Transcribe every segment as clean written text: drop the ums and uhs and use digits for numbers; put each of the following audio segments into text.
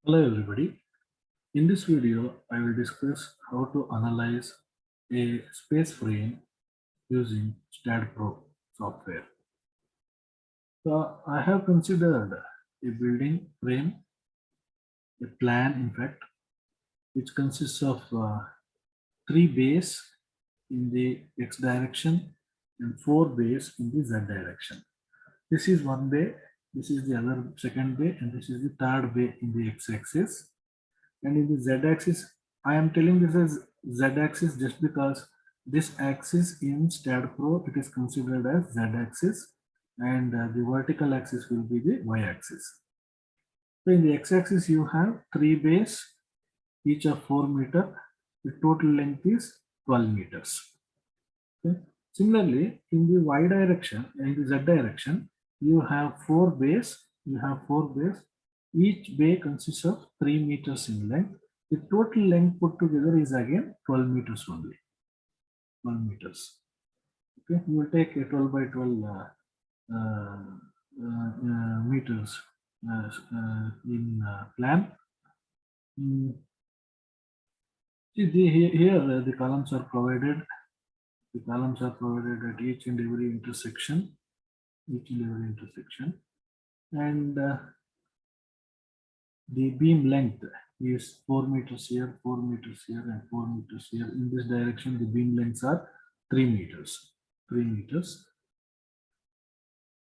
Hello everybody. In this video, I will discuss how to analyze a space frame using StatPro software. So I have considered a building frame, a plan in fact, which consists of three bays in the x direction and four bays in the z direction. This is one bay, this is the other second bay, and this is the third bay in the x-axis. And in the z-axis, I am telling this as z-axis just because this axis in StatPro, it is considered as z-axis, and the vertical axis will be the y-axis. So in the x-axis, you have three bays, each of 4 meter. The total length is 12 meters. Okay. Similarly, in the y direction, in the z direction, you have four bays. You have four bays. Each bay consists of 3 meters in length. The total length put together is again 12 meters only. 12 meters. Okay, we will take a 12 by 12 meters in plan. See, here the columns are provided. The columns are provided at each and every intersection. And the beam length is 4 meters here, 4 meters here, and 4 meters here. In this direction, the beam lengths are 3 meters. 3 meters.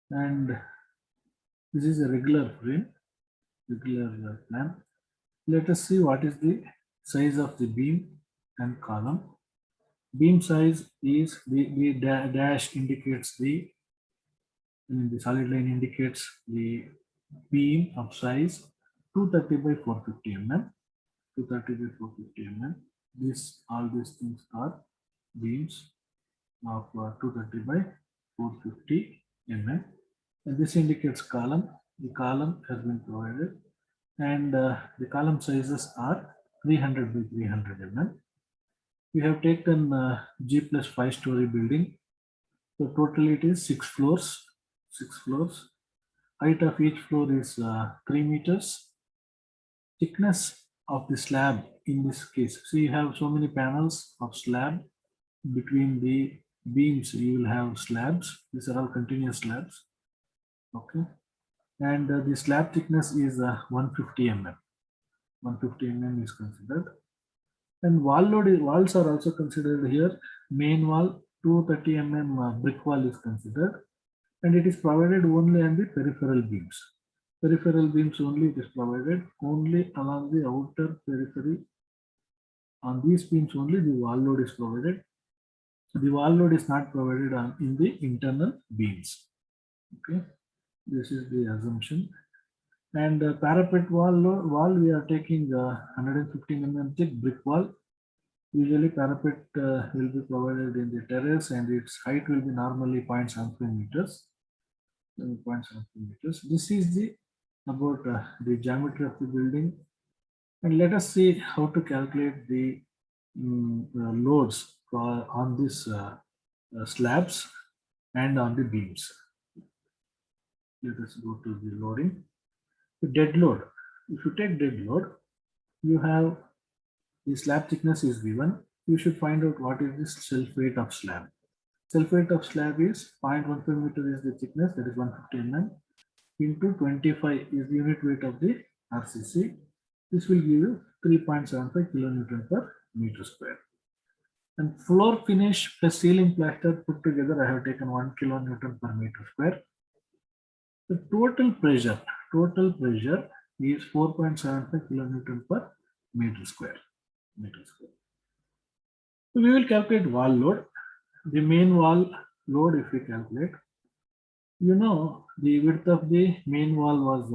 And this is a regular frame, regular plan. Let us see what is the size of the beam and column. Beam size is the dash indicates the solid line indicates the beam of size 230 by 450 mm. 230 by 450 mm. All these things are beams of 230 by 450 mm. And this indicates column. The column has been provided, and the column sizes are 300 by 300 mm. We have taken G plus 5-story building. So totally it is 6 floors. 6 floors. Height of each floor is 3 meters. Thickness of the slab in this case. So you have so many panels of slab. Between the beams, you will have slabs. These are all continuous slabs. Okay. And the slab thickness is 150 mm. 150 mm is considered. And walls are also considered here. Main wall 230 mm brick wall is considered, and it is provided only on the peripheral beams. Peripheral beams only, it is provided only along the outer periphery. On these beams only the wall load is provided. The wall load is not provided in the internal beams. Okay, this is the assumption. And parapet wall we are taking 115 mm thick brick wall. Usually parapet will be provided in the terrace, and its height will be normally 0.75 meters. 0.75 meters. This is the about the geometry of the building, and let us see how to calculate the loads on these slabs and on the beams. Let us go to the loading. The dead load. If you take dead load, you have the slab thickness is given. You should find out what is the self weight of slab. Self weight of slab is 0.15 meter is the thickness, that is 150 mm, into 25 is the unit weight of the RCC. This will give you 3.75 kilonewton per meter square. And floor finish plus ceiling plaster put together, I have taken 1 kilonewton per meter square. The total pressure is 4.75 kilonewton per meter square. So we will calculate wall load. The main wall load, if we calculate, you know, the width of the main wall was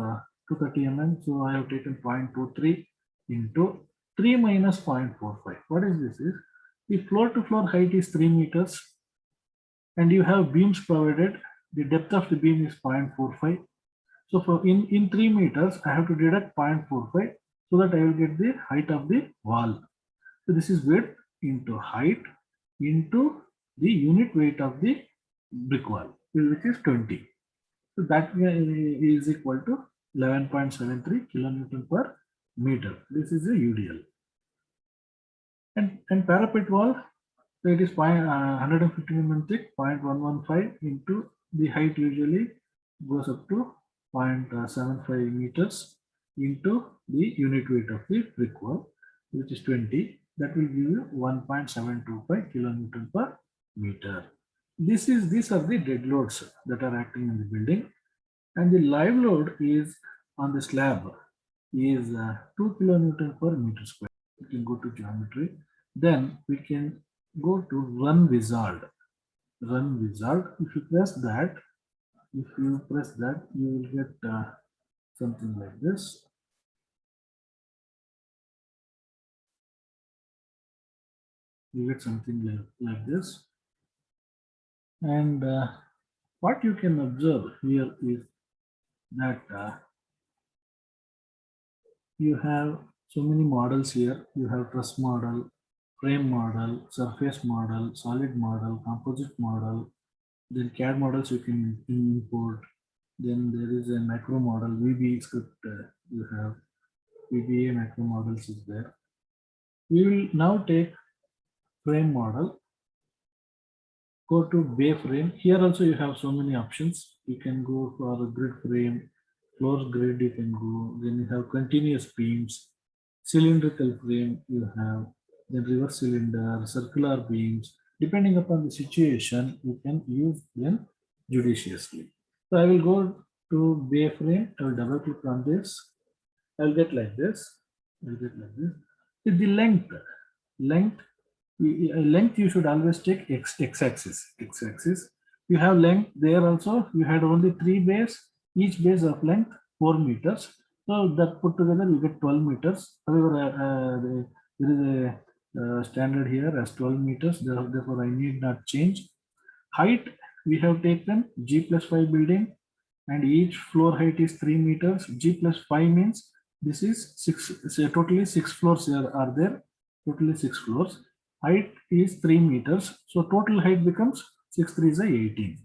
230 mm. So I have taken 0.23 into 3 minus 0.45. What is this? Is the floor to floor height is 3 meters, and you have beams provided. The depth of the beam is 0.45. So for in 3 meters, I have to deduct 0.45 so that I will get the height of the wall. So this is width into height into the unit weight of the brick wall, which is 20. So that is equal to 11.73 kilonewton per meter. This is a UDL. And parapet wall, so it is 150 mm thick, 0.115 into the height usually goes up to 0.75 meters into the unit weight of the brick wall, which is 20. That will give you 1.725 kilonewton per meter. These are the dead loads that are acting in the building, and the live load is on the slab is 2 kilonewton per meter square. We can go to geometry. Then we can go to run wizard. Run wizard. If you press that, you will get something like this. You get something like this. And what you can observe here is that you have so many models here. You have truss model, frame model, surface model, solid model, composite model. Then CAD models you can import. Then there is a macro model, VB script. You have VBA macro models is there. We will now take frame model. Go to bay frame. Here also you have so many options. You can go for a grid frame, floor grid. You can go. Then you have continuous beams, cylindrical frame. You have then reverse cylinder, circular beams. Depending upon the situation, you can use them judiciously. So I will go to bay frame. I will double click on this. I will get like this. I will get like this. With the length, length you should always take x-axis. X-axis. You have length there also. You had only 3 bays. Each base of length 4 meters. So that put together you get 12 meters. However, there is a standard here as 12 meters. Therefore, I need not change. Height, we have taken G plus 5 building, and each floor height is 3 meters. G plus 5 means this is 6, so totally 6 floors are there. Totally 6 floors. Height is 3 meters. So total height becomes 6 3 is 18.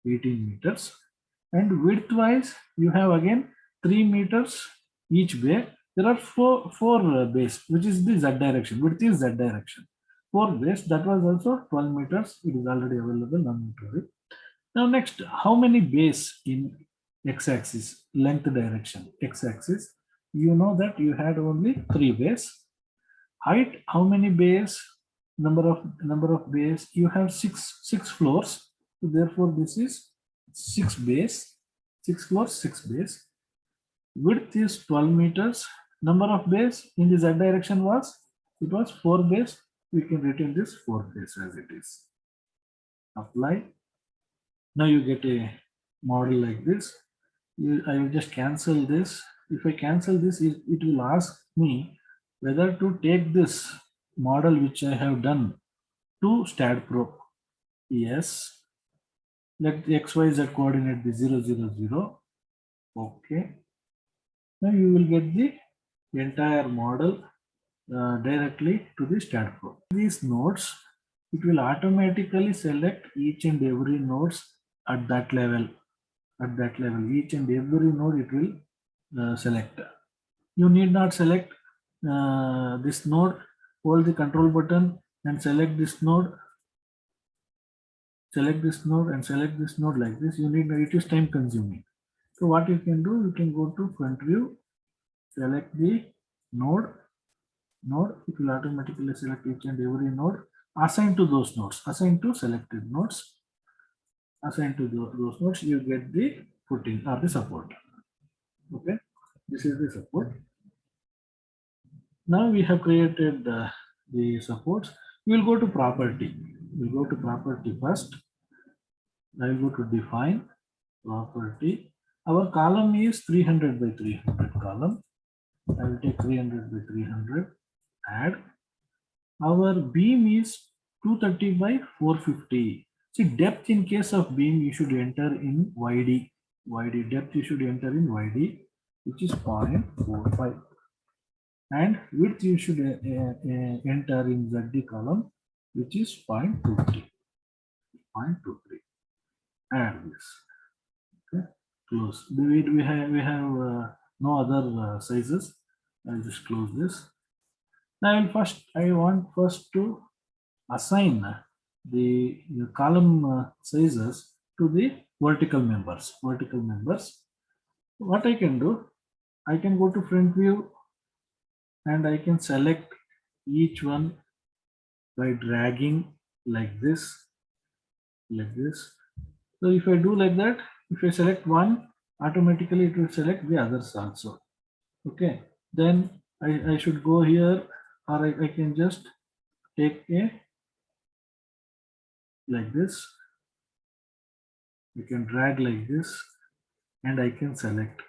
18 meters. And width wise, you have again 3 meters each bay. There are four bays, which is the Z direction. Width is Z direction. 4 bays, that was also 12 meters. It is already available non-meter. Now next, how many bays in x-axis, length direction, x-axis? You know that you had only 3 bays. Height, how many bays? Number of bays. You have six floors. So therefore, this is 6 bays. 6 floors, 6 bays. Width is 12 meters. Number of bays in the Z direction was 4 bays. We can retain this 4 bays as it is. Apply. Now you get a model like this. I will just cancel this. If I cancel this, it will ask me whether to take this model which I have done to StatPro. Yes. Let the XYZ coordinate be 0, 0, 0. Okay. Now you will get the entire model directly to the StatPro. These nodes, it will automatically select each and every nodes at that level. At that level, each and every node it will select. You need not select this node. Hold the control button and select this node. Select this node and select this node like this. You need, it is time consuming. So what you can do, you can go to front view, select the node. It will automatically select each and every node. Assign to those nodes. Assign to selected nodes. Assign to those nodes. You get the footing or the support. Okay, this is the support. Now we have created the supports. We will go to property. We'll go to property first. I will go to define property. Our column is 300 by 300 column. I will take 300 by 300. Add. Our beam is 230 by 450. See, depth in case of beam you should enter in YD. YD depth you should enter in YD, which is 0.45. And width you should enter in ZD column, which is 0.23. 0.23. Add this. Okay, close. We have no other sizes. I'll just close this. Now I want first to assign the column sizes to the vertical members. Vertical members. What I can do, I can go to front view and I can select each one by dragging like this, like this. So if I do like that, if I select one, automatically it will select the others also. Okay. Then I should go here, or I can just take a like this. You can drag like this and I can select.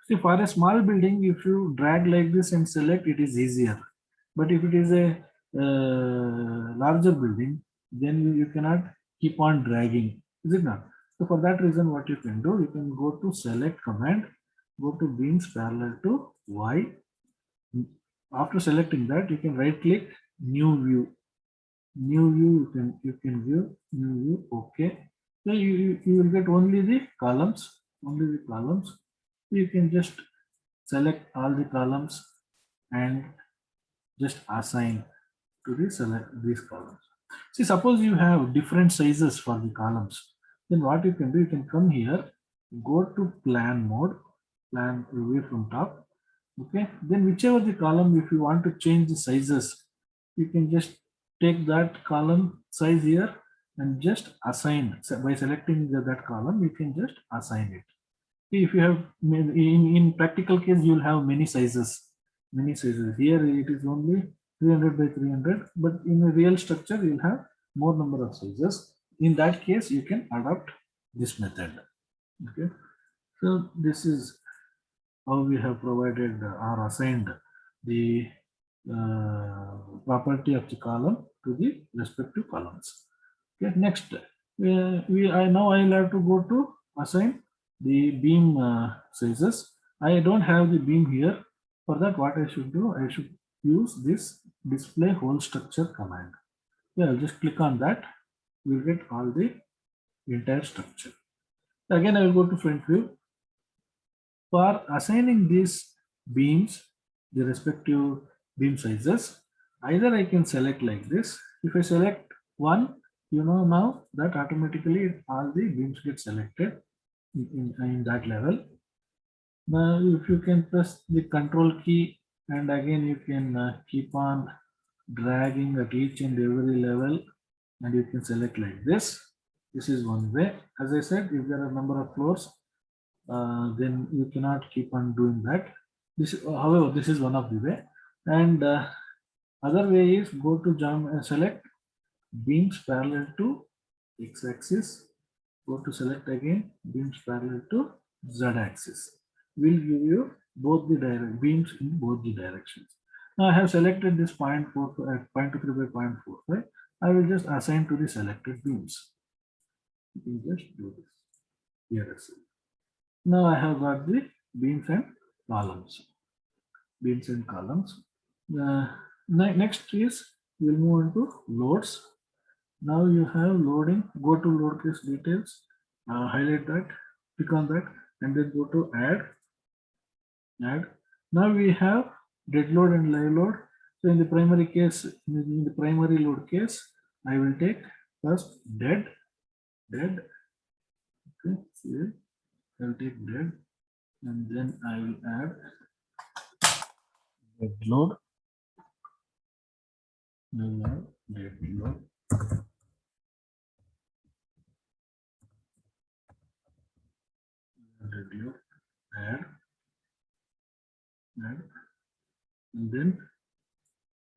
See, for a small building, if you drag like this and select, it is easier. But if it is a larger building, then you cannot keep on dragging, is it not? So for that reason, what you can do, you can go to select command, go to beams parallel to Y. After selecting that, you can right click new view. New view, you can view new view. Okay. So you will get only the columns, only the columns. You can just select all the columns and just assign to the select these columns. See, suppose you have different sizes for the columns, then what you can do, you can come here, go to plan mode, plan away from top. Okay, then whichever the column, if you want to change the sizes, you can just take that column size here and just assign. So by selecting that column, you can just assign it. If you have in practical case, you will have many sizes. Here it is only 300 by 300, but in a real structure you will have more number of sizes. In that case, you can adopt this method. Okay, so this is how we have provided or assigned the property of the column to the respective columns. Okay, next, now I will have to go to assign the beam sizes. I don't have the beam here. For that, what I should do, I should use this display whole structure command. Yeah, I'll just click on that. We'll get all the entire structure. Again, I will go to front view. For assigning these beams, the respective beam sizes, either I can select like this. If I select one, now that automatically all the beams get selected in that level. Now, if you can press the control key and again you can keep on dragging at each and every level and you can select like this. This is one way. As I said, if there are a number of floors, then you cannot keep on doing that. However, this is one of the way. And other way is go to jump and select beams parallel to x-axis. Go to select again beams parallel to z-axis. Will give you both the beams in both the directions. Now I have selected this 0.23 by 0.45. I will just assign to the selected beams. You can just do this here as well. Now I have got the beams and columns. Beams and columns. Next is we'll move on to loads. Now you have loading. Go to load case details. Highlight that. Click on that, and then go to add. Add. Now we have dead load and live load. So in the primary case, in the primary load case, I will take first dead. Okay. Here I will take dead. And then I will add dead load. I will add dead load. Dead load. Add. And then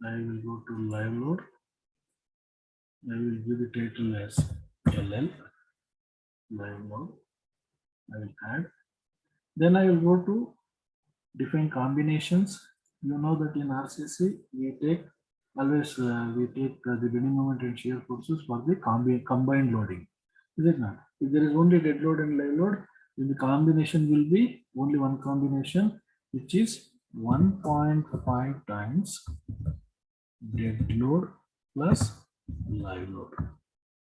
I will go to live load. I will give the title as LL. Live load. I will add. Then I will go to define combinations. You know that in RCC we take always we take the bending moment and shear forces for the combined loading. Is it not? If there is only dead load and live load, then the combination will be only one combination, which is 1.5 times dead load plus live load.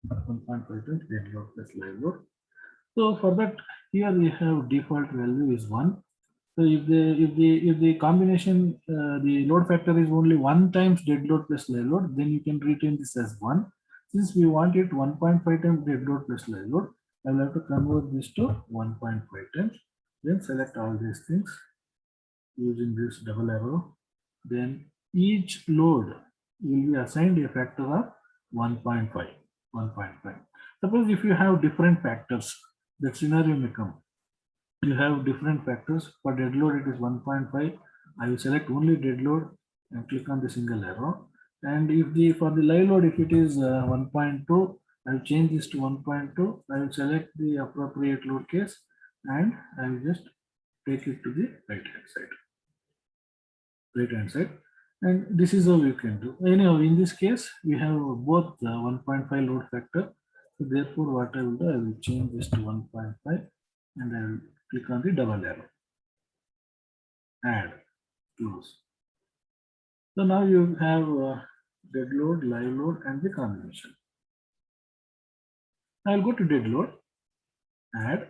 1.5 times dead load plus live load. So for that, here we have default value is 1. So if the combination the load factor is only 1 times dead load plus live load, then you can retain this as 1. Since we want it 1.5 times dead load plus live load, I will have to convert this to 1.5 times. Then select all these things using this double arrow. Then each load will be assigned a factor of 1.5. 1.5. Suppose if you have different factors, that scenario may come. You have different factors. For dead load, it is 1.5. I will select only dead load and click on the single arrow. And if the for the live load, if it is 1.2, I will change this to 1.2. I will select the appropriate load case and I will just take it to the right hand side. Right hand side. And this is how you can do. Anyhow, in this case, we have both 1.5 load factor. So therefore, what I will do, I will change this to 1.5 and I will click on the double arrow. Add, close. So now you have dead load, live load, and the combination. I'll go to dead load, add.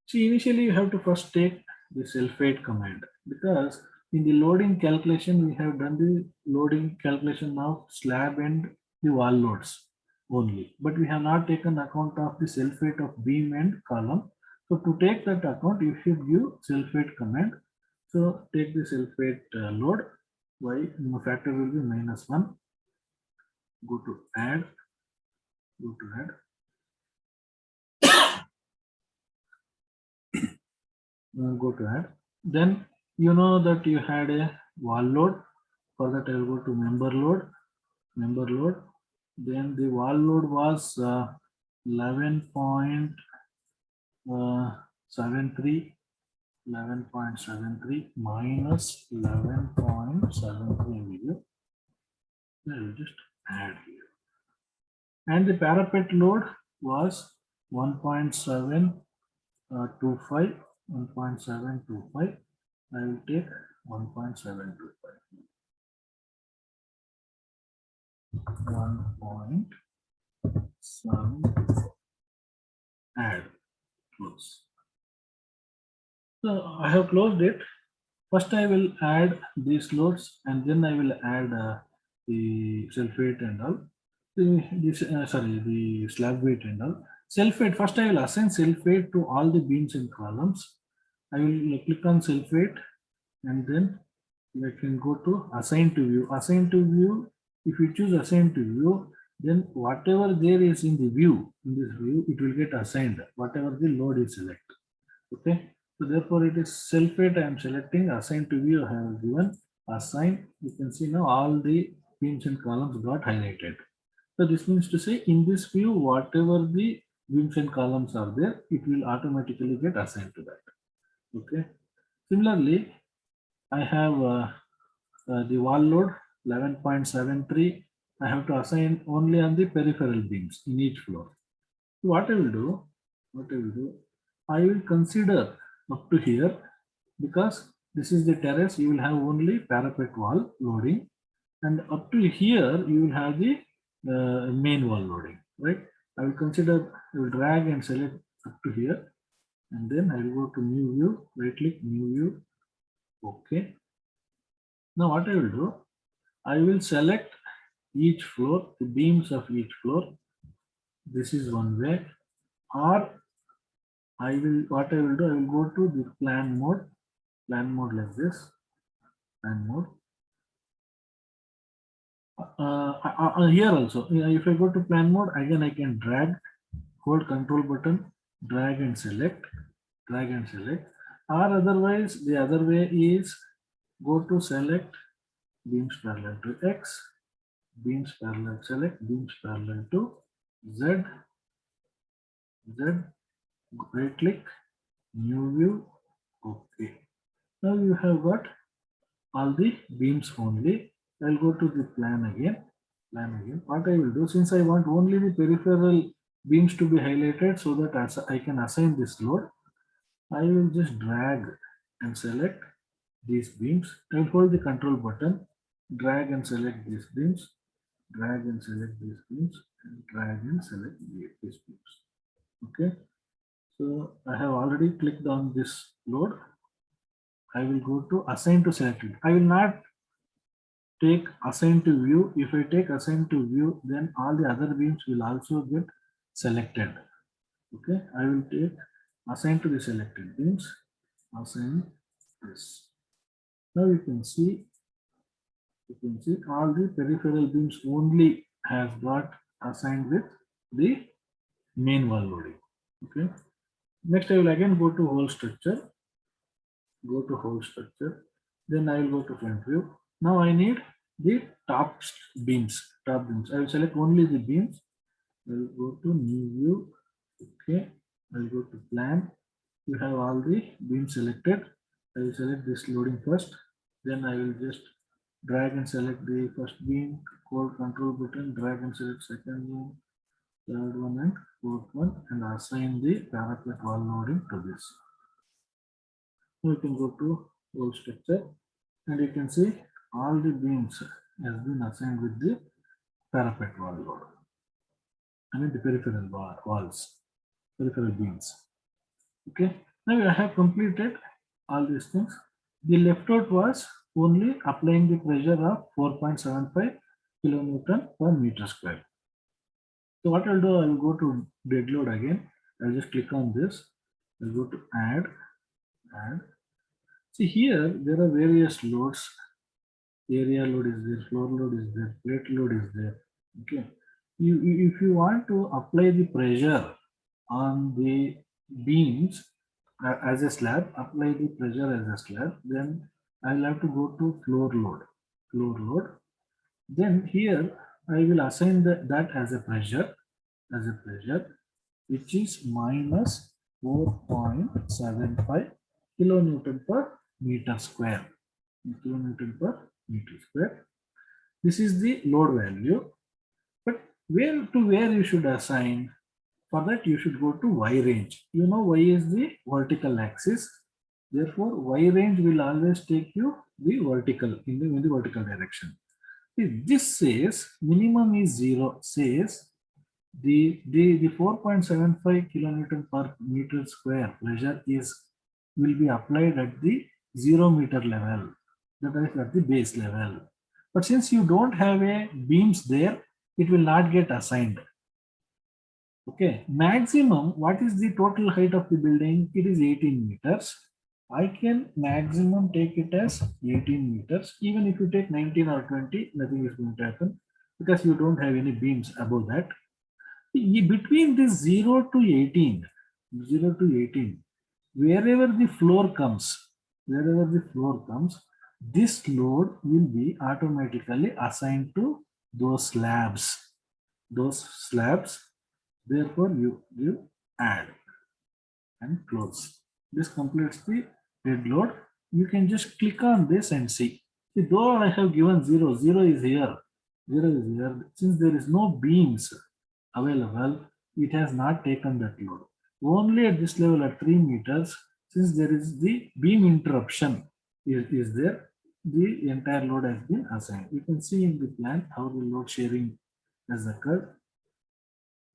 See, initially you have to first take the sulfate command because in the loading calculation, we have done the loading calculation of slab and the wall loads only, but we have not taken account of the sulfate of beam and column. So to take that account, you should give sulfate command. So take the sulfate load, y factor will be -1. Go to add, go to add. Then you know that you had a wall load. For that, I will go to member load. Then the wall load was 11.73 minus 11.73 MU. I will just add here. And the parapet load was 1.725. 1.725. I will take 1.725. 1.7, add, close. So I have closed it. First I will add these loads and then I will add the sulfate and all. The slab weight and all. Sulfate, first I will assign sulfate to all the beams and columns. I will click on sulfate and then I can go to assign to view. Assign to view, if you choose assign to view, then whatever there is in the view, in this view, it will get assigned, whatever the load is selected. Okay. So therefore it is sulfate I am selecting, assign to view I have given, assign. You can see now all the beams and columns got highlighted. So this means to say in this view, whatever the beams and columns are there, it will automatically get assigned to that. Okay. Similarly, I have the wall load 11.73. I have to assign only on the peripheral beams in each floor. So what I will do, I will consider up to here because this is the terrace. You will have only parapet wall loading, and up to here you will have the main wall loading, right? I will consider, I will drag and select up to here, and then I will go to new view, right click, new view. Okay. Now what I will do, I will select each floor, the beams of each floor. This is one way. Or I will, what I will do, I will go to the plan mode like this, plan mode. Here also, if I go to plan mode, again I can drag, hold control button, drag and select, or otherwise the other way is go to select beams parallel to X, beams parallel, select beams parallel to Z, right click, new view. Okay. Now you have got all the beams only. I'll go to the plan again. What I will do, since I want only the peripheral beams to be highlighted so that as I can assign this load, I will just drag and select these beams. I will hold the control button, drag and select these beams, drag and select these beams, and drag and select these beams. Okay. So I have already clicked on this load. I will go to assign to selected. I will not take assign to view. If I take assign to view, then all the other beams will also get selected. Okay, I will take assign to the selected beams, assign this. Now you can see all the peripheral beams only has got assigned with the main wall loading. Okay. Next, I will again go to whole structure, then I will go to front view. Now I need the beams, top beams. I will select only the beams. I will go to new view. Okay, I will go to plan. You have all the beams selected. I will select this loading first. Then I will just drag and select the first beam, hold control button, drag and select second beam, third one and fourth one, and assign the parapet wall loading to this. You can go to whole structure and you can see all the beams has been assigned with the parapet wall load. I mean the peripheral walls, peripheral beams. Okay, now I have completed all these things. The left out was only applying the pressure of 4.75 kilonewton per meter square. So what I'll do, I'll go to dead load again. I'll just click on this. I'll go to add. See here, there are various loads. Area load is there, floor load is there, plate load is there. Okay. If you want to apply the pressure on the beams as a slab, apply the pressure as a slab, then I'll have to go to floor load. Then here I will assign that as a pressure, which is minus 4.75 kilonewton per meter square. This is the load value. But where to where you should assign? For that you should go to Y range. You know Y is the vertical axis. Therefore, Y range will always take you the vertical in the vertical direction. This says minimum is 0, says the 4.75 kilonewton per meter square pressure will be applied at the 0 meter level, that is at the base level. But since you don't have a beams there, it will not get assigned. Okay, maximum, what is the total height of the building? It is 18 meters. I can maximum take it as 18 meters. Even if you take 19 or 20, nothing is going to happen because you don't have any beams above that. Between this 0 to 18, wherever the floor comes, this load will be automatically assigned to those slabs. Therefore, you add and close. This completes the dead load. You can just click on this and see. See, though I have given 0 is here. 0 is here. Since there is no beams available, it has not taken that load. Only at this level at 3 meters, since there is the beam interruption is there, the entire load has been assigned. You can see in the plan how the load sharing has occurred.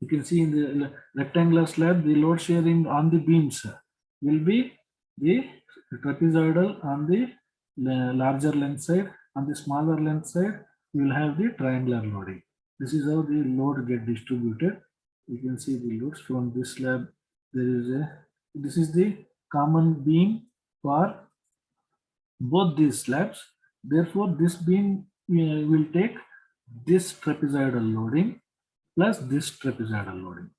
You can see in the rectangular slab, the load sharing on the beams will be the trapezoidal on the larger length side. On the smaller length side, you will have the triangular loading. This is how the load get distributed. You can see the loads from this slab. This is the common beam for both these slabs. Therefore, this beam will take this trapezoidal loading plus this trapezoidal loading.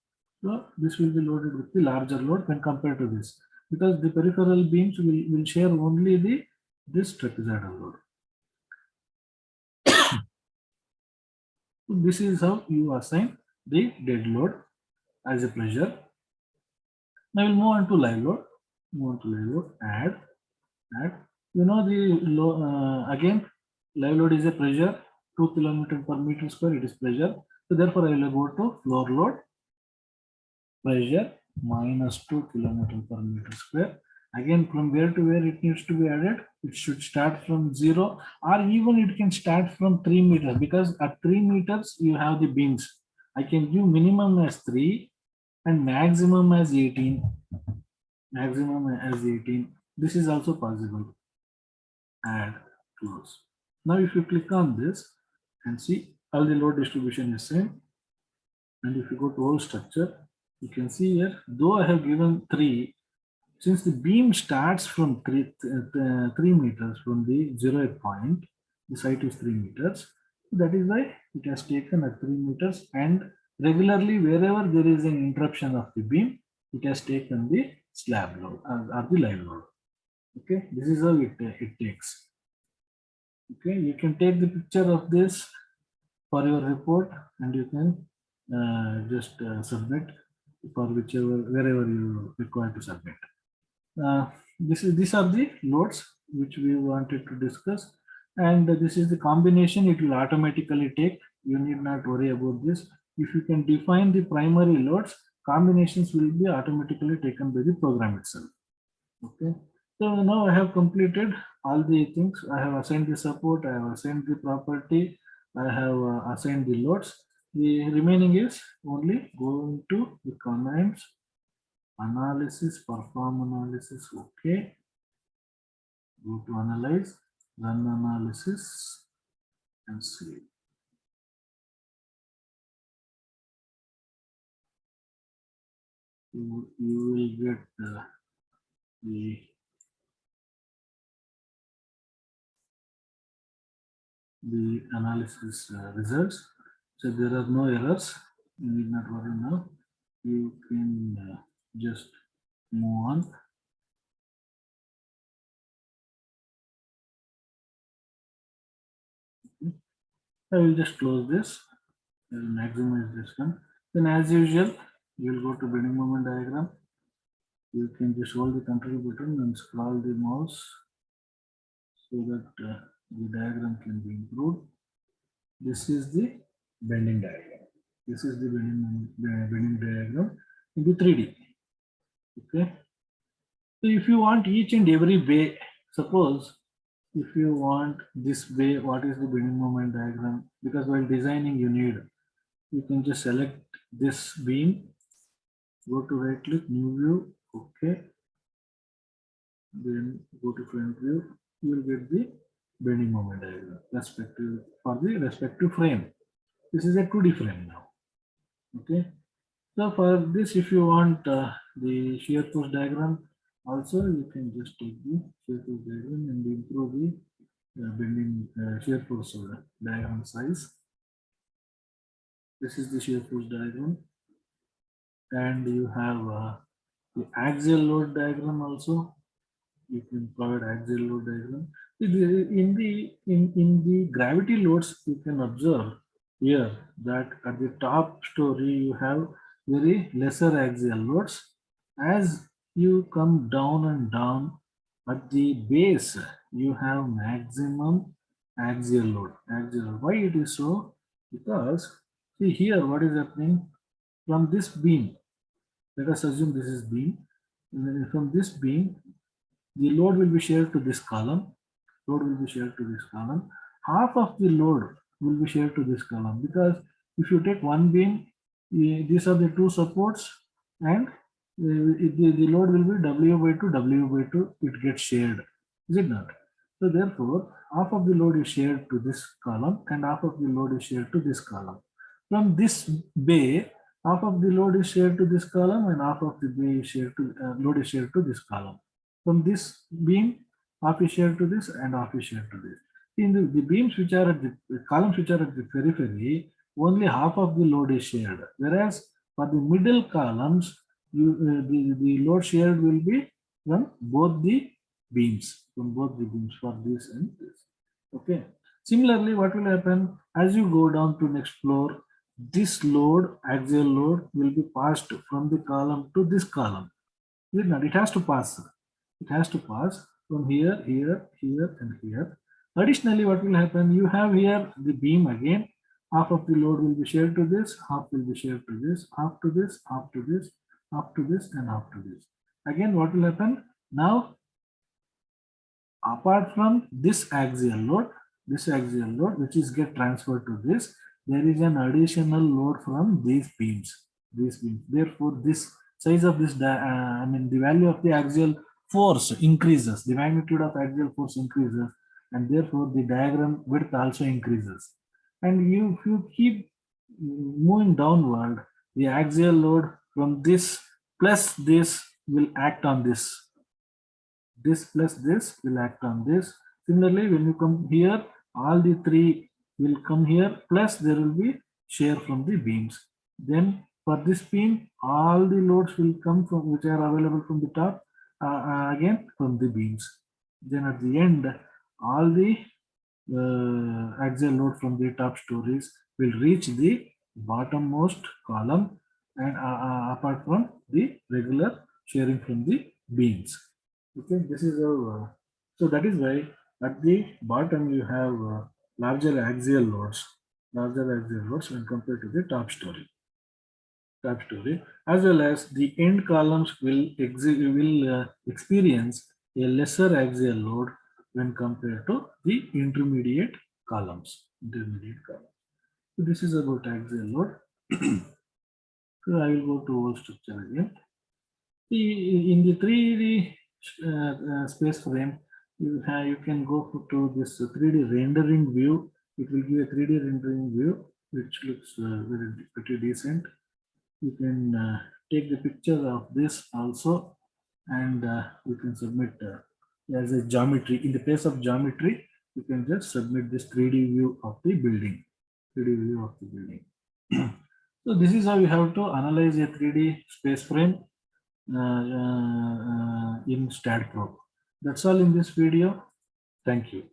So this will be loaded with the larger load when compared to this, because the peripheral beams will share only this trapezoidal load. So this is how you assign the dead load as a pressure. Now we'll move on to live load. Add. You know the again live load is a pressure 2 kilonewton per meter square. It is pressure. So therefore, I will go to floor load. Pressure minus 2 kilonewton per meter square. Again, from where to where it needs to be added? It should start from 0, or even it can start from 3 meters, because at 3 meters you have the beams. I can give minimum as 3, and maximum as 18. Maximum as 18. This is also possible. Add, close. Now if you click on this and see all the load distribution is same, and if you go to whole structure, you can see here, though I have given 3, since the beam starts from 3 meters from the 0 point, the site is 3 meters. That is why it has taken at 3 meters, and regularly wherever there is an interruption of the beam, it has taken the slab load or the live load. Okay, this is how it takes. Okay, you can take the picture of this for your report, and you can just submit for wherever you require to submit. These are the loads which we wanted to discuss, and this is the combination it will automatically take. You need not worry about this. If you can define the primary loads, combinations will be automatically taken by the program itself. Okay, so now I have completed all the things. I have assigned the support, I have assigned the property, I have assigned the loads. The remaining is only going to the commands, analysis, perform analysis. Okay, go to analyze, run analysis, and save. You will get the analysis results. So there are no errors. You need not worry now. You can just move on. I will just close this. I will maximize this one. Then as usual, you will go to bending moment diagram. You can just hold the control button and scroll the mouse so that the diagram can be improved. This is the bending diagram. This is the bending diagram in the 3D. Okay. So if you want each and every bay, suppose if you want this bay, what is the bending moment diagram? Because while designing you need, you can just select this beam, go to right click, new view, okay. Then go to front view, you will get the bending moment diagram respective for the respective frame. This is a 2D frame now. Okay. So for this, if you want the shear force diagram, also you can just take the shear force diagram and improve the bending shear force diagram size. This is the shear force diagram, and you have the axial load diagram also. You can provide axial load diagram. In the gravity loads, you can observe here that at the top story you have very lesser axial loads. As you come down and down, at the base you have maximum axial load. Axial. Why it is so? Because see here what is happening from this beam. Let us assume this is beam. And then from this beam, the load will be shared to this column. Load will be shared to this column. Half of the load will be shared to this column, because if you take one beam, these are the two supports, and the load will be W by 2, W by 2, it gets shared. Is it not? So therefore, half of the load is shared to this column and half of the load is shared to this column. From this bay, half of the load is shared to this column and half of the bay is shared to load is shared to this column. From this beam, half is shared to this and half is shared to this. In the beams which are at the columns which are at the periphery, only half of the load is shared. Whereas for the middle columns, the load shared will be from both the beams, for this and this. Okay. Similarly, what will happen as you go down to next floor? This load, axial load, will be passed from the column to this column. It has to pass. It has to pass from here, here, here, and here. Additionally, what will happen? You have here the beam again. Half of the load will be shared to this, half will be shared to this, half to this, half to this, half to this, and half to this. Again, what will happen? Now, apart from this axial load, which is get transferred to this, there is an additional load from these beams. these beams. Therefore, this size of this, I mean, the value of the axial force increases, the magnitude of axial force increases, and therefore the diagram width also increases. And if you keep moving downward, the axial load from this plus this will act on this. This plus this will act on this. Similarly, when you come here, all the three will come here, plus there will be shear from the beams. Then for this beam, all the loads will come from which are available from the top, again from the beams. Then at the end, all the axial load from the top stories will reach the bottommost column, and apart from the regular shearing from the beams. Okay, this is our, so that is why at the bottom you have larger axial loads when compared to the top story, as well as the end columns will experience a lesser axial load when compared to the intermediate columns. So this is about axial load. So I will go to whole structure again. In the 3D space frame, you can go to this 3D rendering view. It will give a 3D rendering view, which looks very pretty decent. You can take the picture of this also, and you can submit as a geometry. In the place of geometry, you can just submit this 3D view of the building. 3D view of the building. So this is how you have to analyze a 3D space frame in StatPro. That's all in this video. Thank you.